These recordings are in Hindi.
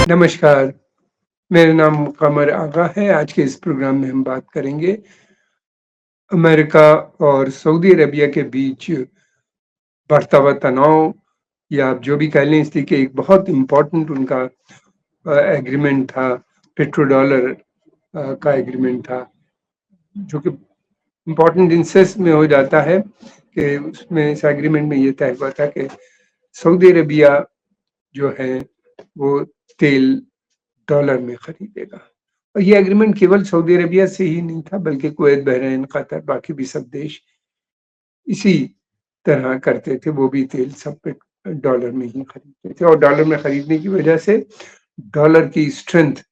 नमस्कार, मेरा नाम कमर आगा है। आज के इस प्रोग्राम में हम बात करेंगे अमेरिका और सऊदी अरबिया के बीच बढ़ता हुआ तनाव या आप जो भी कह लें इसलिए कि एक बहुत इम्पोर्टेंट उनका एग्रीमेंट था, पेट्रो डॉलर का एग्रीमेंट था, जो कि इम्पोर्टेंट इन सेंस में हो जाता है कि उसमें इस एग्रीमेंट में ये तय हुआ था कि सऊदी अरबिया जो है वो तेल डॉलर में खरीदेगा। और ये एग्रीमेंट केवल सऊदी अरबिया से ही नहीं था बल्कि कुवैत, बहरीन, कतर, बाकी भी सब देश इसी तरह करते थे। वो भी तेल सब पे डॉलर में ही खरीदते थे और डॉलर में खरीदने की वजह से डॉलर की स्ट्रेंथ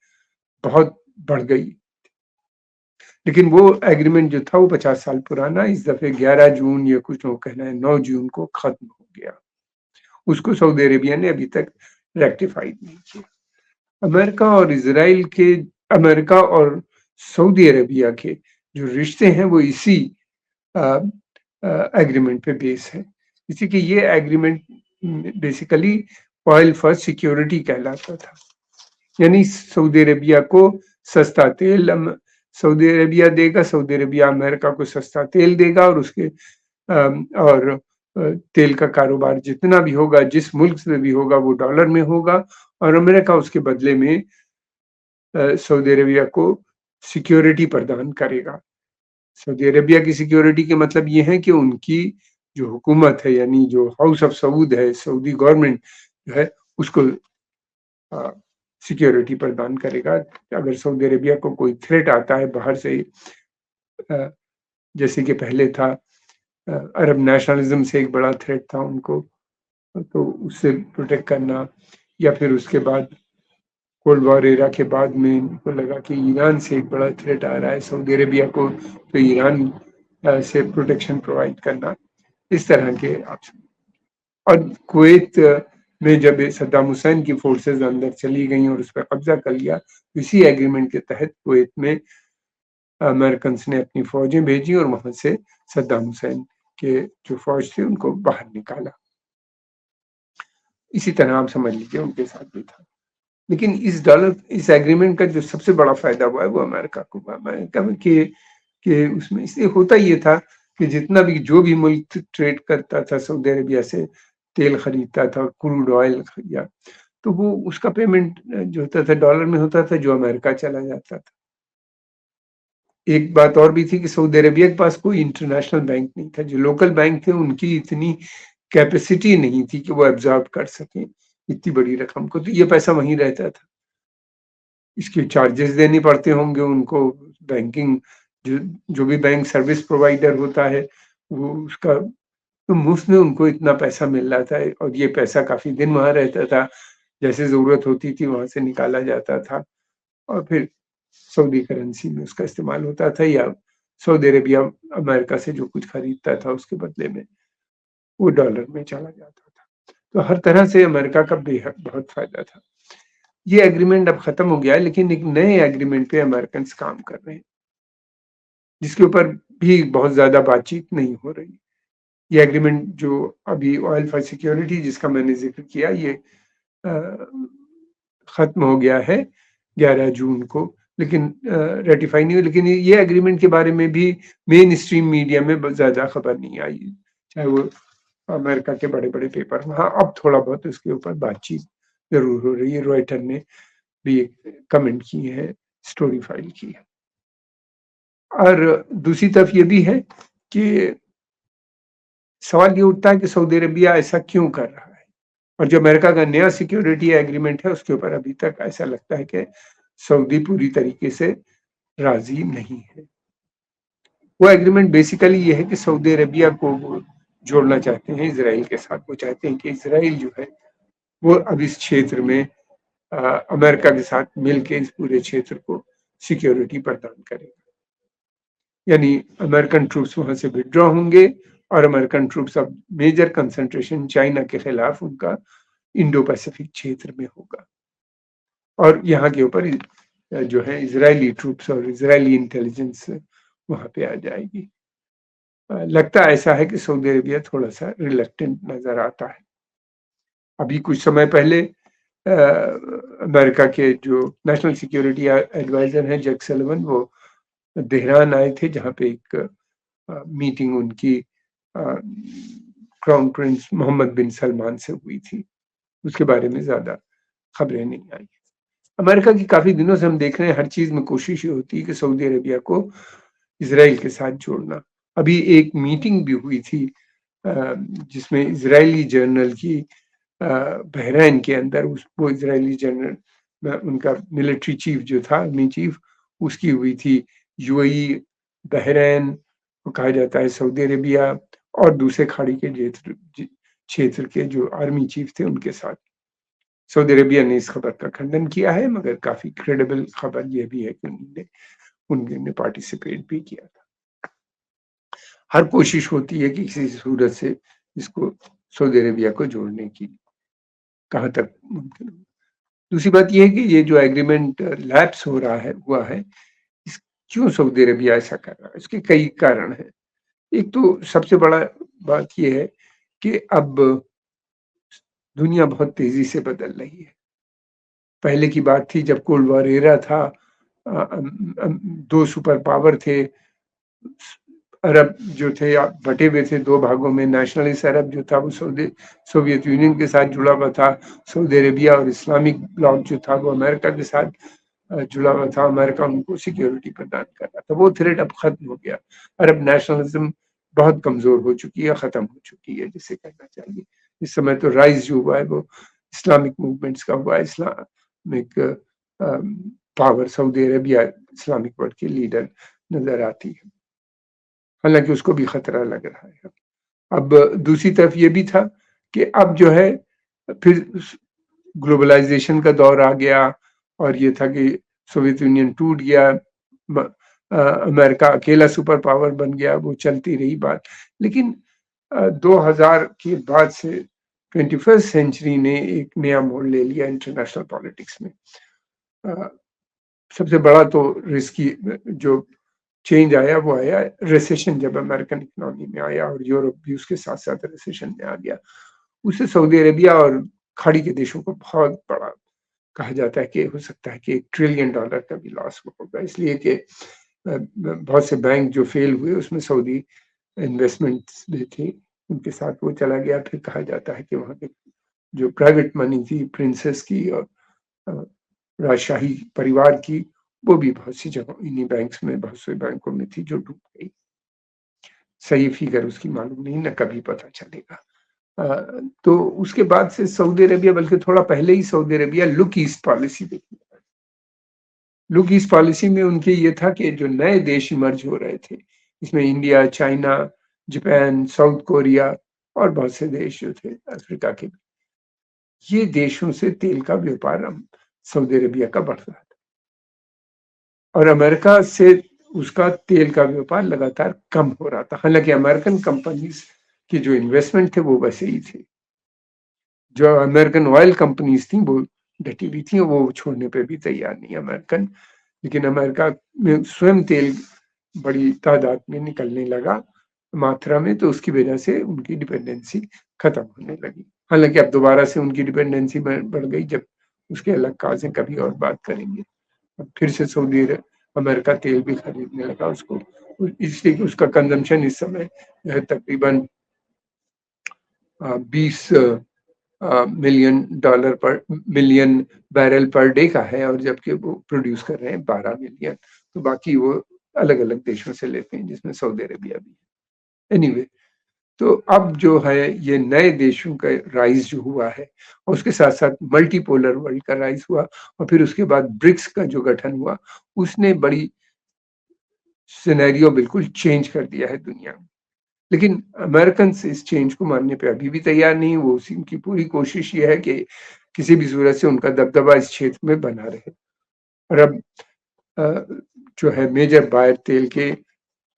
बहुत बढ़ गई। लेकिन वो एग्रीमेंट जो था वो 50 साल पुराना इस दफे 11 जून या कुछ लोग कहना है 9 जून को खत्म हो गया। उसको सऊदी अरेबिया ने अभी तक रेक्टिफाइड नहीं किया। अमेरिका और इजराइल के अमेरिका और सऊदी अरेबिया के जो रिश्ते हैं वो इसी एग्रीमेंट पे बेस है। इसी के ये agreement basically oil for security कहलाता था। यानी सऊदी अरेबिया को सस्ता तेल सऊदी अरेबिया देगा, सऊदी अरेबिया अमेरिका को सस्ता तेल देगा और उसके और तेल का कारोबार जितना भी होगा, जिस मुल्क से भी होगा, वो डॉलर में होगा और अमेरिका उसके बदले में सऊदी अरेबिया को सिक्योरिटी प्रदान करेगा। सऊदी अरेबिया की सिक्योरिटी के मतलब ये है कि उनकी जो हुकूमत है यानी जो हाउस ऑफ सऊद है, सऊदी गवर्नमेंट जो है उसको सिक्योरिटी प्रदान करेगा। अगर सऊदी अरेबिया को कोई थ्रेट आता है बाहर से, जैसे कि पहले था अरब नेशनलिज्म से एक बड़ा थ्रेट था उनको, तो उससे प्रोटेक्ट करना, या फिर उसके बाद कोल्ड वॉर एरा के बाद में इनको लगा कि ईरान से एक बड़ा थ्रेट आ रहा है सऊदी अरेबिया को, तो ईरान से प्रोटेक्शन प्रोवाइड करना, इस तरह के ऑप्शन। और कुवैत में जब सद्दाम हुसैन की फोर्सेस अंदर चली गई और उस पर कब्जा कर लिया, इसी एग्रीमेंट के तहत कुवैत में अमेरिकन ने अपनी फौजें भेजी और वहां से सद्दाम हुसैन के जो फौज थे उनको बाहर निकाला। इसी तरह आप समझ लीजिए उनके साथ भी था। लेकिन इस एग्रीमेंट का जो सबसे बड़ा फायदा हुआ है वो अमेरिका को हुआ। अमेरिका में कि उसमें इसलिए होता ये था कि जितना भी जो भी मुल्क ट्रेड करता था सऊदी अरेबिया से, तेल खरीदता था, क्रूड ऑयल या, तो वो उसका पेमेंट जो होता था डॉलर में होता था, जो अमेरिका चला जाता था। एक बात और भी थी कि सऊदी अरेबिया के पास कोई इंटरनेशनल बैंक नहीं था। जो लोकल बैंक थे उनकी इतनी कैपेसिटी नहीं थी कि वो एब्जॉर्ब कर सकें इतनी बड़ी रकम को, तो ये पैसा वहीं रहता था। इसके चार्जेस देने पड़ते होंगे उनको। बैंकिंग जो जो भी बैंक सर्विस प्रोवाइडर होता है वो उसका, तो मुफ्त में उनको इतना पैसा मिल रहा था और ये पैसा काफी दिन वहां रहता था। जैसे जरूरत होती थी वहां से निकाला जाता था और फिर सऊदी करेंसी में उसका इस्तेमाल होता था, या सऊदी अरेबिया अमेरिका से जो कुछ खरीदता था उसके बदले में वो डॉलर में चला जाता था। तो हर तरह से अमेरिका का बेहद बहुत फायदा था। ये एग्रीमेंट अब खत्म हो गया है, लेकिन एक नए एग्रीमेंट पे अमेरिकन काम कर रहे हैं जिसके ऊपर भी बहुत ज्यादा बातचीत नहीं हो रही। ये एग्रीमेंट जो अभी ऑयल फॉर सिक्योरिटी जिसका मैंने जिक्र किया, ये खत्म हो गया है 11 जून को, लेकिन रेटिफाई नहीं हुई। लेकिन ये एग्रीमेंट के बारे में भी मेन स्ट्रीम मीडिया में ज्यादा खबर नहीं आई, चाहे वो अमेरिका के बड़े बड़े पेपर में। हाँ, अब थोड़ा बहुत उसके ऊपर बातचीत जरूर हो रही है। रॉयटर ने भी कमेंट किए हैं, स्टोरी फाइल की है। और दूसरी तरफ ये भी है कि सवाल ये उठता है कि सऊदी अरेबिया ऐसा क्यों कर रहा है, और जो अमेरिका का नया सिक्योरिटी एग्रीमेंट है उसके ऊपर अभी तक ऐसा लगता है कि सऊदी पूरी तरीके से राजी नहीं है। वो एग्रीमेंट बेसिकली ये है कि सऊदी अरेबिया को वो जोड़ना चाहते हैं इसराइल के साथ। वो चाहते हैं कि इसराइल जो है वो अब इस क्षेत्र में अमेरिका के साथ मिलकर इस पूरे क्षेत्र को सिक्योरिटी प्रदान करेगा। यानी अमेरिकन ट्रूप्स वहां से विड्रॉ होंगे और अमेरिकन ट्रूप्स अब मेजर कंसंट्रेशन चाइना के खिलाफ उनका इंडो पैसिफिक क्षेत्र में होगा और यहाँ के ऊपर जो है इजरायली ट्रूप्स और इजरायली इंटेलिजेंस वहां पे आ जाएगी। लगता ऐसा है कि सऊदी अरेबिया थोड़ा सा रिलक्टेंट नजर आता है। अभी कुछ समय पहले अमेरिका के जो नेशनल सिक्योरिटी एडवाइजर हैं जैक सलिवन, वो तेहरान आए थे, जहाँ पे एक मीटिंग उनकी क्राउन प्रिंस मोहम्मद बिन सलमान से हुई थी। उसके बारे में ज़्यादा खबरें नहीं आई। अमेरिका की काफ़ी दिनों से हम देख रहे हैं, हर चीज़ में कोशिश ये होती है कि सऊदी अरेबिया को इज़राइल के साथ जोड़ना। अभी एक मीटिंग भी हुई थी जिसमें इज़राइली जनरल की बहरैन के अंदर वो इज़राइली जनरल उनका मिलिट्री चीफ जो था, आर्मी चीफ, उसकी हुई थी। यूएई, बहरैन, वो कहा जाता है सऊदी अरेबिया और दूसरे खाड़ी के क्षेत्र के जो आर्मी चीफ थे उनके साथ। सऊदी अरेबिया ने इस खबर का खंडन किया है, मगर काफ़ी क्रेडिबल खबर ये भी है कि उन्होंने पार्टिसिपेट भी किया था। हर कोशिश होती है कि किसी सूरत से इसको सऊदी अरेबिया को जोड़ने की, कहाँ तक मुमकिन हो। दूसरी बात ये है कि ये जो एग्रीमेंट लैप्स हो रहा है हुआ है, इस क्यों सऊदी अरेबिया ऐसा कर रहा है? इसके कई कारण हैं। एक तो सबसे बड़ा बात ये है कि अब दुनिया बहुत तेज़ी से बदल रही है। पहले की बात थी जब कोल्ड वॉर एरा था, 2 सुपर पावर थे, अरब जो थे बँटे हुए थे 2 भागों में। नेशनलिस्ट अरब जो था वो सोवियत यूनियन के साथ जुड़ा हुआ था। सऊदी अरेबिया और इस्लामिक ब्लॉक जो था वो अमेरिका के साथ जुड़ा हुआ था। अमेरिका उनको सिक्योरिटी प्रदान कर रहा था। वो थ्रेट अब खत्म हो गया। अरब नेशनलिज्म बहुत कमज़ोर हो चुकी है, खत्म हो चुकी है जिसे कहना चाहिए। इस समय तो राइज़ जो हुआ है वो इस्लामिक मूवमेंट्स का हुआ है। Islamic power Saudi Arabia Islamic world की लीडर नज़र आती है। हालाँकि उसको भी खतरा लग रहा है। अब दूसरी तरफ ये भी था कि अब जो है फिर ग्लोबलाइज़ेशन का दौर आ गया और ये था कि सोवियत यूनियन टूट गया, अमेरिका अकेला सुपर पावर बन गया, वो चलती रही बात। लेकिन 2000 के बाद से 21st सेंचुरी ने एक नया मोड़ ले लिया इंटरनेशनल पॉलिटिक्स में। सबसे बड़ा तो रिस्की जो चेंज आया वो आया रिसेशन, जब अमेरिकन इकोनॉमी में आया और यूरोप भी उसके साथ-साथ रिसेशन में आ गया। उससे सऊदी अरेबिया और खाड़ी के देशों को बहुत बड़ा, कहा जाता है कि हो सकता है कि $1 ट्रिलियन का भी लॉस होगा, इसलिए कि बहुत से बैंक जो फेल हुए उसमें सऊदी इन्वेस्टमेंट्स भी थी, उनके साथ वो चला गया। फिर कहा जाता है कि वहाँ के जो प्राइवेट मनी थी प्रिंसेस की और अ, राजशाही परिवार की, वो भी बहुत सी जगह इन्हीं बैंक्स में, बहुत से बैंकों में थी जो डूब गई। सही फिगर उसकी मालूम नहीं, ना कभी पता चलेगा। तो उसके बाद से सऊदी अरेबिया, बल्कि थोड़ा पहले ही Saudi Arabia look east policy देखी। लुक ईस्ट पॉलिसी में उनके ये था कि जो नए देश इमर्ज हो रहे थे, इसमें India, China, Japan, south Korea और बहुत से देश जो थे अफ्रीका के, ये देशों से तेल का व्यापार सऊदी अरेबिया का बढ़ रहा था और अमेरिका से उसका तेल का व्यापार लगातार कम हो रहा था। हालाँकि अमेरिकन कंपनीज़ के जो इन्वेस्टमेंट थे वो वैसे ही थे। जो अमेरिकन ऑयल कंपनीज़ थी वो डटी हुई थी, वो छोड़ने पे भी तैयार नहीं अमेरिकन। लेकिन अमेरिका में स्वयं तेल बड़ी तादाद में निकलने लगा, मात्रा में, तो उसकी वजह से उनकी डिपेंडेंसी खत्म होने लगी। हालाँकि अब दोबारा से उनकी डिपेंडेंसी बढ़ गई, जब उसके अलग काज़ हैं, कभी और बात करेंगे। अब फिर से सऊदी अमेरिका तेल भी खरीदने लगा उसको, इसलिए कि उसका कंज़म्पशन इस समय जो है तकरीबन 20 मिलियन बैरल पर डे का है, और जबकि वो प्रोड्यूस कर रहे हैं 12 मिलियन। तो बाकी वो अलग-अलग देशों से लेते हैं, जिसमें सऊदी अरेबिया भी है। एनीवे, तो अब जो है ये नए देशों का राइज़ जो हुआ है और उसके साथ-साथ मल्टीपोलर वर्ल्ड का राइज़ हुआ और फिर उसके बाद ब्रिक्स का जो गठन हुआ, उसने बड़ी सिनेरियो बिल्कुल चेंज कर दिया है दुनिया में। लेकिन अमेरिकन्स इस चेंज को मानने पे अभी भी तैयार नहीं। वो उनकी पूरी कोशिश ये है कि किसी भी सूरत से उनका दबदबा इस क्षेत्र में बना रहे। और अब अ, जो है मेजर बायर तेल के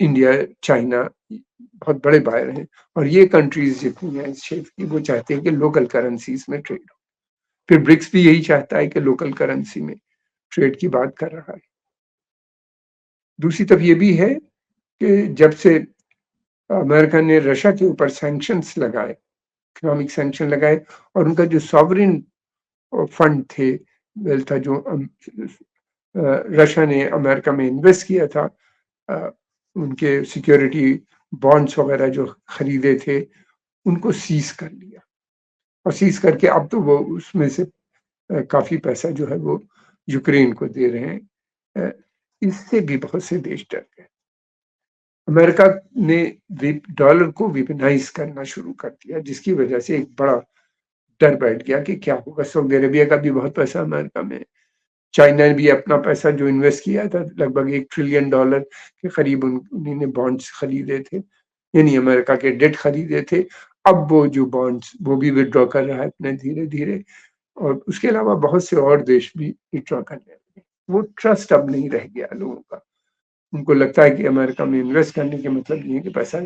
इंडिया, चाइना बहुत बड़े बायर हैं और ये कंट्रीज़ जितनी हैं इस क्षेत्र की, वो चाहते हैं कि लोकल करेंसीज़ में ट्रेड हो। फिर ब्रिक्स भी यही चाहता है कि लोकल करेंसी में ट्रेड की बात कर रहा है। दूसरी तरफ ये भी है कि जब से अमेरिका ने रशिया के ऊपर सैंक्शंस लगाए, इकोनॉमिक सैंक्शन लगाए और उनका जो सॉवरेन फंड थे, वेल्थ था जो रशिया ने अमेरिका में इन्वेस्ट किया था, उनके सिक्योरिटी बॉन्ड्स वगैरह जो खरीदे थे उनको सीज कर लिया, और सीज करके अब तो वो उसमें से काफी पैसा जो है वो यूक्रेन को दे रहे हैं। इससे भी बहुत से देश डर गए। अमेरिका ने डॉलर को वेपनाइज करना शुरू कर दिया, जिसकी वजह से एक बड़ा डर बैठ गया कि क्या होगा। सऊदी अरेबिया का भी बहुत पैसा अमेरिका में, चाइना ने भी अपना पैसा जो इन्वेस्ट किया था लगभग $1 ट्रिलियन के करीब उन्होंने बॉन्ड्स खरीदे थे, यानी अमेरिका के डेट खरीदे थे। अब वो जो बॉन्ड्स वो भी विड्रॉ कर रहा है अपने धीरे धीरे, और उसके अलावा बहुत से और देश भी विड्रॉ करने लगे। वो ट्रस्ट अब नहीं रह गया लोगों का। उनको लगता है कि अमेरिका में इन्वेस्ट करने के मतलब ये है कि पैसा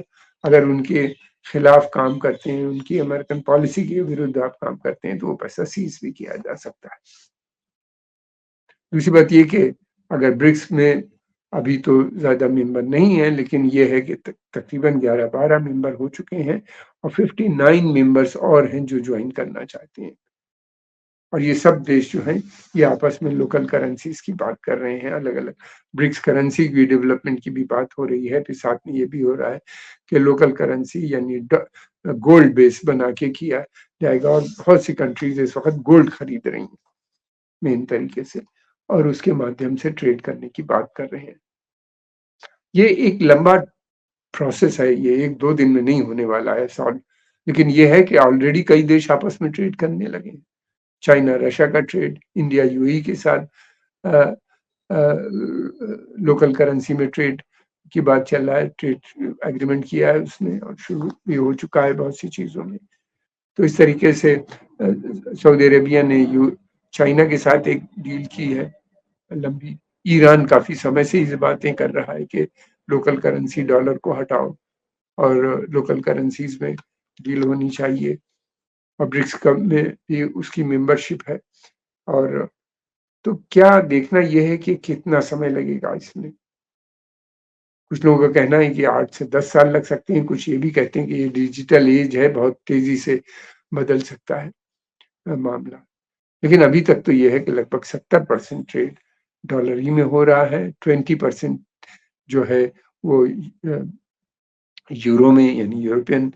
अगर उनके खिलाफ काम करते हैं, उनकी अमेरिकन पॉलिसी के विरुद्ध आप काम करते हैं, तो वो पैसा सीज भी किया जा सकता है। दूसरी बात ये कि अगर ब्रिक्स में अभी तो ज़्यादा मेंबर नहीं है, लेकिन ये है कि तकरीबन 11-12 मेंबर हो चुके हैं और 59 मेंबर्स और हैं जो ज्वाइन करना चाहते हैं। और ये सब देश जो हैं ये आपस में लोकल करेंसीज की बात कर रहे हैं, अलग-अलग ब्रिक्स करेंसी की डेवलपमेंट की भी बात हो रही है। फिर साथ में ये भी हो रहा है कि लोकल करेंसी यानी गोल्ड बेस बना के किया जाएगा, और बहुत सी कंट्रीज इस वक्त गोल्ड खरीद रही हैं मेन तरीके से, और उसके माध्यम से ट्रेड करने की बात कर रहे हैं। ये एक लंबा प्रोसेस है, ये 1-2 दिन में नहीं होने वाला है सॉल्व, लेकिन ये है कि ऑलरेडी कई देश आपस में ट्रेड करने लगे हैं। चाइना रशिया का ट्रेड, इंडिया यूएई के साथ अ लोकल करेंसी में ट्रेड की बात चल रहा है, ट्रेड एग्रीमेंट किया है उसने और शुरू भी हो चुका है बहुत सी चीज़ों में। तो इस तरीके से सऊदी अरेबिया ने चाइना के साथ एक डील की है लंबी। ईरान काफ़ी समय से इस बातें कर रहा है कि लोकल करेंसी डॉलर को हटाओ और लोकल करेंसीज़ में डील होनी चाहिए, और ब्रिक्स क्लब में भी उसकी मेंबरशिप है। और तो क्या देखना ये है कि कितना समय लगेगा इसमें। कुछ लोगों का कहना है कि 8 से 10 साल लग सकते हैं, कुछ ये भी कहते हैं कि ये डिजिटल एज है, बहुत तेज़ी से बदल सकता है मामला। लेकिन अभी तक तो ये है कि लगभग 70% ट्रेड डॉलर ही में हो रहा है, 20% जो है वो यूरो में यानी यूरोपियन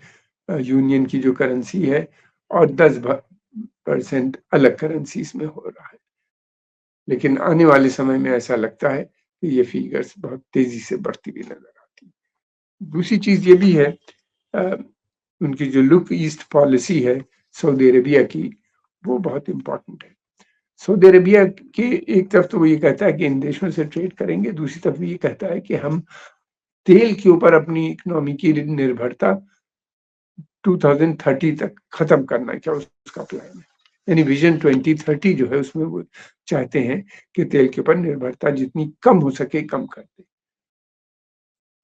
यूनियन की जो करेंसी है, और 10% अलग करेंसीज़ में हो रहा है। लेकिन आने वाले समय में ऐसा लगता है कि ये फिगर्स बहुत तेज़ी से बढ़ती हुई नज़र आती है। दूसरी चीज़ ये भी है, अ, उनकी जो लुक ईस्ट पॉलिसी है सऊदी अरेबिया की, वो बहुत इम्पोर्टेंट है। सऊदी अरेबिया के एक तरफ तो वो ये कहता है कि इन देशों से ट्रेड करेंगे, दूसरी तरफ ये कहता है कि हम तेल के ऊपर अपनी इकोनॉमी की निर्भरता 2030 तक खत्म करना क्या उसका प्लान है। यानी विजन 2030 जो है उसमें वो चाहते हैं कि तेल के ऊपर निर्भरता जितनी कम हो सके कम कर दें।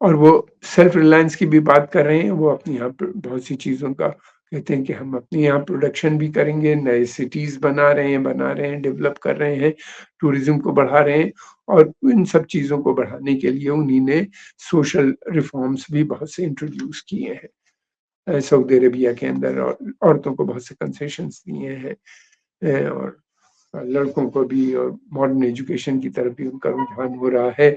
और वो सेल्फ रिलायंस की भी बात कर रहे हैं, वो अपने यहाँ पे बहुत सी चीज़ों का कहते हैं कि हम अपने यहाँ प्रोडक्शन भी करेंगे, नए सिटीज़ बना रहे हैं, डेवलप कर रहे हैं, टूरिज़्म को बढ़ा रहे हैं, और इन सब चीज़ों को बढ़ाने के लिए उन्हीं ने सोशल रिफॉर्म्स भी बहुत से इंट्रोड्यूस किए हैं। सऊदी अरेबिया के अंदर, और औरतों को बहुत से कंसेशंस दिए हैं, और लड़कों को भी, और मॉडर्न एजुकेशन की तरफ भी उनका रुझान हो रहा है।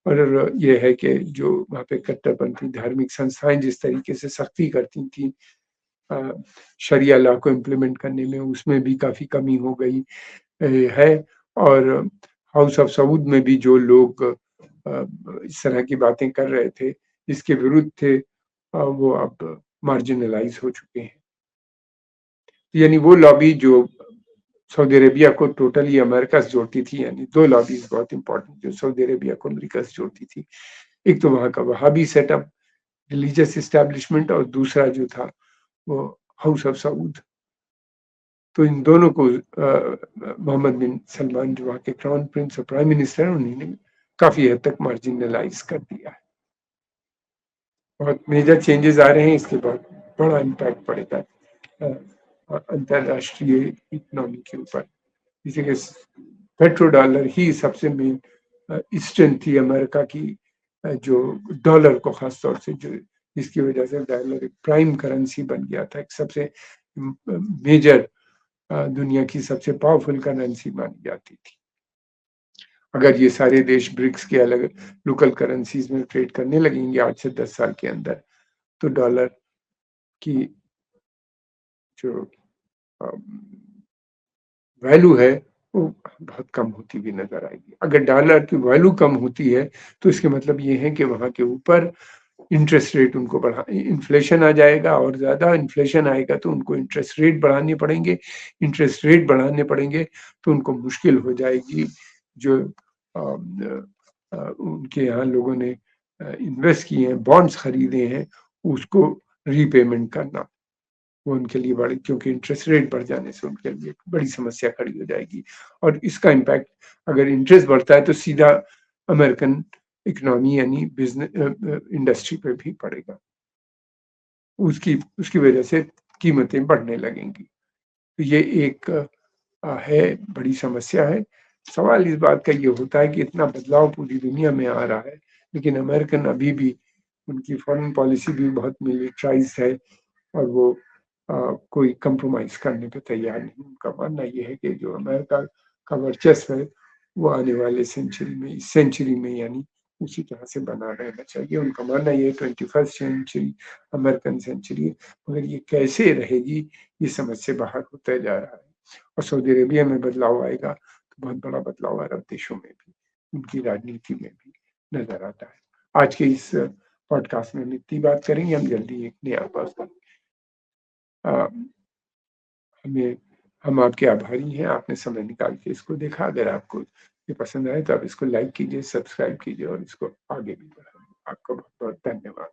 और ये है कि जो वहाँ पे कट्टरपंथी धार्मिक संस्थाएँ जिस तरीके से सख्ती करती थी अ, शरिया लॉ को इम्प्लीमेंट करने में, उसमें भी काफ़ी कमी हो गई है। और हाउस ऑफ सऊद में भी जो लोग इस तरह की बातें कर रहे थे, इसके विरुद्ध थे, वो अब मार्जिनलाइज़ हो चुके हैं। यानी वो लॉबी जो सऊदी अरेबिया को टोटली अमेरिका से जोड़ती थी, यानी 2 लॉबीज़ बहुत इम्पोर्टेंट जो सऊदी अरेबिया को अमेरिका से जोड़ती थी। एक तो वहाँ का वहाबी सेटअप, रिलीजियस एस्टैब्लिशमेंट, और दूसरा जो था वो हाउस ऑफ सऊद। तो इन दोनों को मोहम्मद बिन सलमान जो वहाँ के क्राउन प्रिंस और प्राइम मिनिस्टर हैं, उन्होंने काफ़ी हद तक मार्जिनलाइज़ कर दिया है। बहुत मेजर चेंजेज़ आ रहे हैं, इसके बहुत बड़ा इम्पैक्ट पड़ेगा अंतर्राष्ट्रीय इकोनॉमी के ऊपर। जैसे कि पेट्रो डॉलर ही सबसे मेन स्ट्रेंथ थी अमेरिका की, जो डॉलर को खास तौर से जो जिसकी वजह से डॉलर एक प्राइम करेंसी बन गया था, एक सबसे मेजर दुनिया की सबसे पावरफुल करेंसी मानी जाती थी। अगर ये सारे देश ब्रिक्स के अलग लोकल करेंसीज़ में ट्रेड करने लगेंगे 8 से 10 साल के अंदर, तो डॉलर की जो अ, वैल्यू है, वो बहुत कम होती हुई नज़र आएगी। अगर डॉलर की वैल्यू कम होती है, तो इसका मतलब ये है कि वहाँ के ऊपर इंटरेस्ट रेट उनको इन्फ्लेशन आ जाएगा और ज़्यादा इन्फ्लेशन आएगा तो उनको इंटरेस्ट रेट बढ़ाने पड़ेंगे। इंटरेस्ट रेट बढ़ाने पड़ेंगे तो उनको मुश्किल हो जाएगी जो उनके यहाँ लोगों ने इन्वेस्ट किए हैं, बॉन्ड्स खरीदे हैं, उसको रीपेमेंट करना। वो उनके लिए बड़ी क्योंकि इंटरेस्ट रेट बढ़ जाने से उनके लिए बड़ी समस्या खड़ी हो जाएगी और इसका इम्पैक्ट अगर इंटरेस्ट बढ़ता है तो सीधा अमेरिकन इकोनॉमी यानी इंडस्ट्री पे भी पड़ेगा। उसकी उसकी वजह से कीमतें बढ़ने लगेंगी। तो ये एक है बड़ी समस्या है। सवाल इस बात का ये होता है कि इतना बदलाव पूरी दुनिया में आ रहा है, लेकिन अमेरिकन अभी भी उनकी फॉरेन पॉलिसी भी बहुत मिलिट्राइज़्ड है और वो कोई कंप्रोमाइज़ करने पे तैयार नहीं। उनका मानना ये है कि जो अमेरिका का वर्चस्व है, वो आने वाले सेंचुरी में इस सेंचुरी में यानी उसी तरह से बना रहना चाहिए। उनका मानना ये है 21st सेंचुरी अमेरिकन सेंचुरी है, मगर ये कैसे रहेगी, ये समझ से बाहर होता जा रहा है। और सऊदी अरेबिया में बदलाव आएगा, तो बहुत बड़ा बदलाव अरब देशों में भी, उनकी राजनीति में भी नज़र आता है। आज के इस पॉडकास्ट में हम इतनी बात करेंगे, हम जल्दी एक नया पर्सन अ, हमें हम आपके आभारी हैं, आपने समय निकाल के इसको देखा। अगर आपको ये पसंद आए तो आप इसको लाइक कीजिए, सब्सक्राइब कीजिए और इसको आगे भी बढ़ाइए। आपका बहुत-बहुत धन्यवाद।